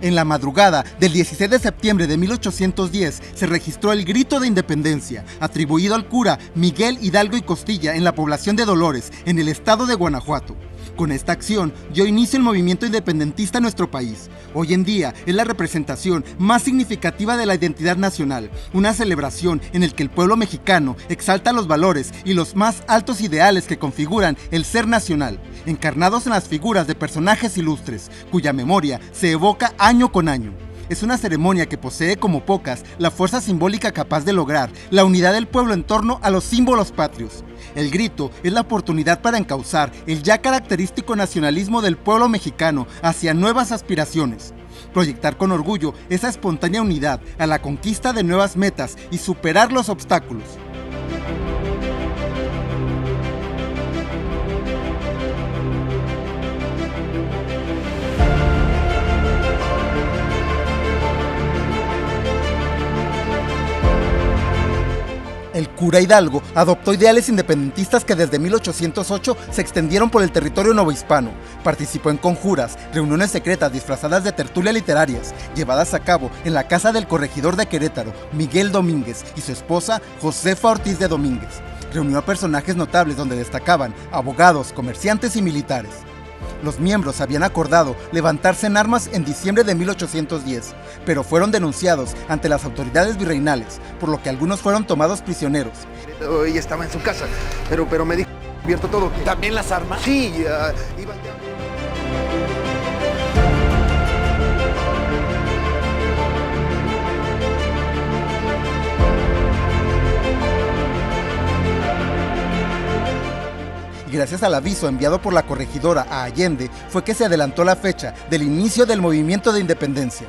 En la madrugada del 16 de septiembre de 1810 se registró el Grito de Independencia, atribuido al cura Miguel Hidalgo y Costilla en la población de Dolores, en el estado de Guanajuato. Con esta acción dio inicio el movimiento independentista en nuestro país. Hoy en día es la representación más significativa de la identidad nacional, una celebración en la que el pueblo mexicano exalta los valores y los más altos ideales que configuran el ser nacional, encarnados en las figuras de personajes ilustres, cuya memoria se evoca año con año. Es una ceremonia que posee como pocas la fuerza simbólica capaz de lograr la unidad del pueblo en torno a los símbolos patrios. El grito es la oportunidad para encauzar el ya característico nacionalismo del pueblo mexicano hacia nuevas aspiraciones. Proyectar con orgullo esa espontánea unidad a la conquista de nuevas metas y superar los obstáculos. El cura Hidalgo adoptó ideales independentistas que desde 1808 se extendieron por el territorio novohispano. Participó en conjuras, reuniones secretas disfrazadas de tertulias literarias, llevadas a cabo en la casa del corregidor de Querétaro, Miguel Domínguez, y su esposa, Josefa Ortiz de Domínguez. Reunió a personajes notables donde destacaban abogados, comerciantes y militares. Los miembros habían acordado levantarse en armas en diciembre de 1810, pero fueron denunciados ante las autoridades virreinales, por lo que algunos fueron tomados prisioneros. Ella estaba en su casa, pero me dijo abierto todo. ¿También las armas? Sí, iba... Y gracias al aviso enviado por la corregidora a Allende fue que se adelantó la fecha del inicio del movimiento de independencia.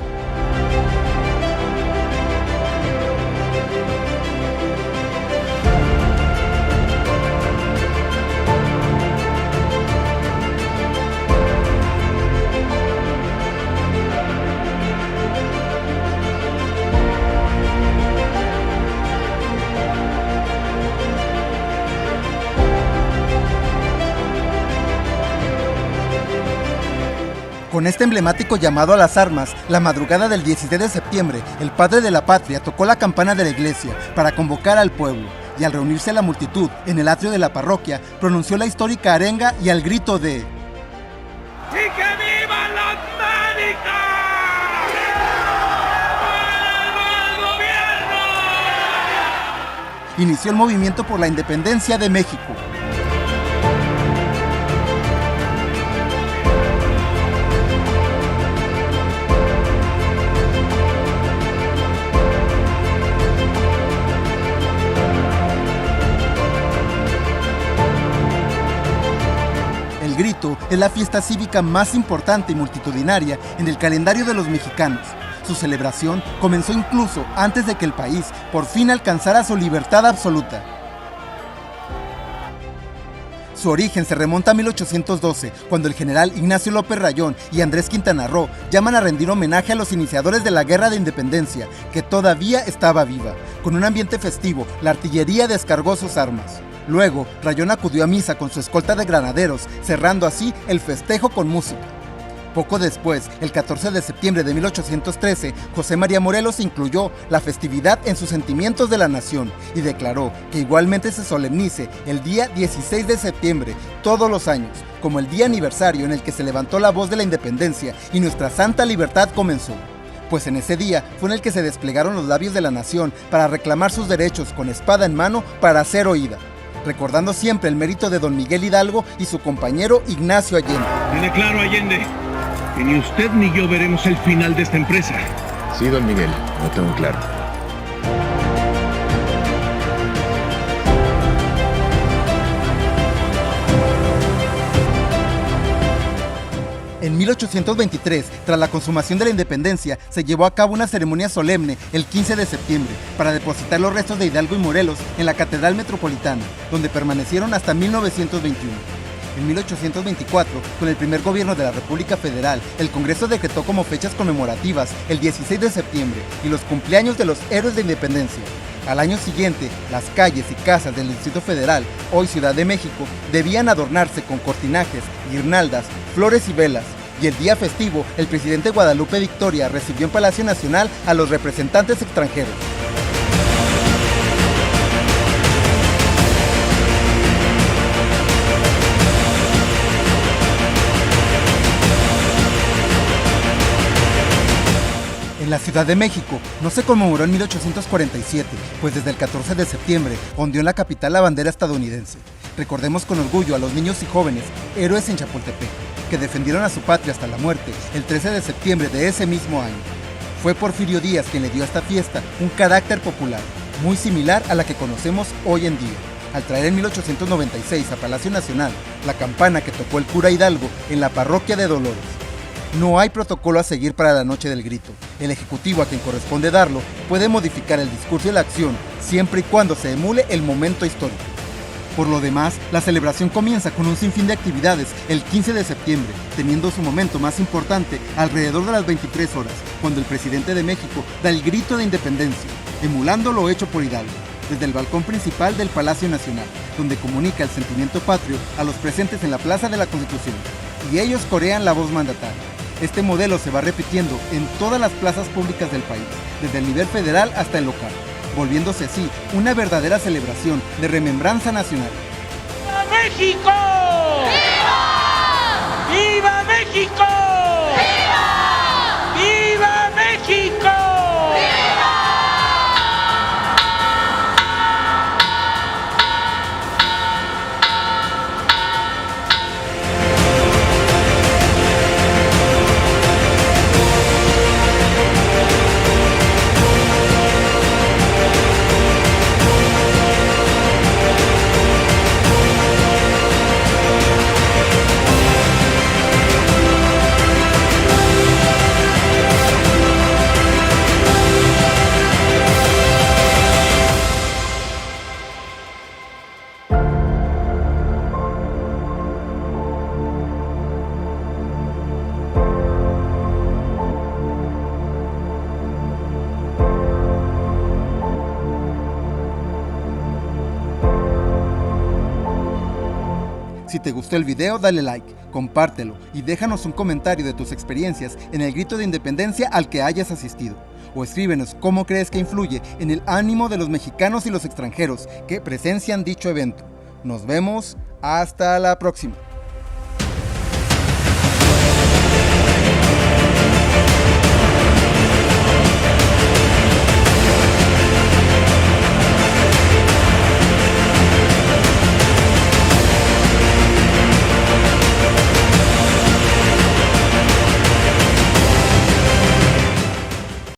Con este emblemático llamado a las armas, la madrugada del 16 de septiembre, el padre de la patria tocó la campana de la iglesia para convocar al pueblo, y al reunirse la multitud en el atrio de la parroquia, pronunció la histórica arenga y al grito de ¡Y que vivan las médicas! ¡Para el gobierno! inició el movimiento por la independencia de México. El grito es la fiesta cívica más importante y multitudinaria en el calendario de los mexicanos. Su celebración comenzó incluso antes de que el país por fin alcanzara su libertad absoluta. Su origen se remonta a 1812, cuando el general Ignacio López Rayón y Andrés Quintana Roo llaman a rendir homenaje a los iniciadores de la Guerra de Independencia, que todavía estaba viva. Con un ambiente festivo, la artillería descargó sus armas. Luego, Rayón acudió a misa con su escolta de granaderos, cerrando así el festejo con música. Poco después, el 14 de septiembre de 1813, José María Morelos incluyó la festividad en sus sentimientos de la nación y declaró que igualmente se solemnice el día 16 de septiembre todos los años, como el día aniversario en el que se levantó la voz de la independencia y nuestra santa libertad comenzó. Pues en ese día fue en el que se desplegaron los labios de la nación para reclamar sus derechos con espada en mano para ser oída, recordando siempre el mérito de don Miguel Hidalgo y su compañero Ignacio Allende. Tiene claro, Allende, que ni usted ni yo veremos el final de esta empresa. Sí, don Miguel, lo tengo claro. En 1823, tras la consumación de la independencia, se llevó a cabo una ceremonia solemne el 15 de septiembre para depositar los restos de Hidalgo y Morelos en la Catedral Metropolitana, donde permanecieron hasta 1921. En 1824, con el primer gobierno de la República Federal, el Congreso decretó como fechas conmemorativas el 16 de septiembre y los cumpleaños de los héroes de independencia. Al año siguiente, las calles y casas del Distrito Federal, hoy Ciudad de México, debían adornarse con cortinajes, guirnaldas, flores y velas, y el día festivo, el presidente Guadalupe Victoria recibió en Palacio Nacional a los representantes extranjeros. En la Ciudad de México no se conmemoró en 1847, pues desde el 14 de septiembre ondeó en la capital la bandera estadounidense. Recordemos con orgullo a los niños y jóvenes, héroes en Chapultepec, que defendieron a su patria hasta la muerte el 13 de septiembre de ese mismo año. Fue Porfirio Díaz quien le dio a esta fiesta un carácter popular, muy similar a la que conocemos hoy en día, al traer en 1896 a Palacio Nacional la campana que tocó el cura Hidalgo en la parroquia de Dolores. No hay protocolo a seguir para la noche del grito. El ejecutivo a quien corresponde darlo puede modificar el discurso y la acción siempre y cuando se emule el momento histórico. Por lo demás, la celebración comienza con un sinfín de actividades el 15 de septiembre, teniendo su momento más importante alrededor de las 23 horas, cuando el presidente de México da el grito de independencia, emulando lo hecho por Hidalgo, desde el balcón principal del Palacio Nacional, donde comunica el sentimiento patrio a los presentes en la Plaza de la Constitución, y ellos corean la voz mandataria. Este modelo se va repitiendo en todas las plazas públicas del país, desde el nivel federal hasta el local, volviéndose así una verdadera celebración de remembranza nacional. ¡Viva México! ¡Viva! ¡Viva México! ¡Viva! ¡Viva México! Si te gustó el video, dale like, compártelo y déjanos un comentario de tus experiencias en el grito de independencia al que hayas asistido. O escríbenos cómo crees que influye en el ánimo de los mexicanos y los extranjeros que presencian dicho evento. Nos vemos, hasta la próxima.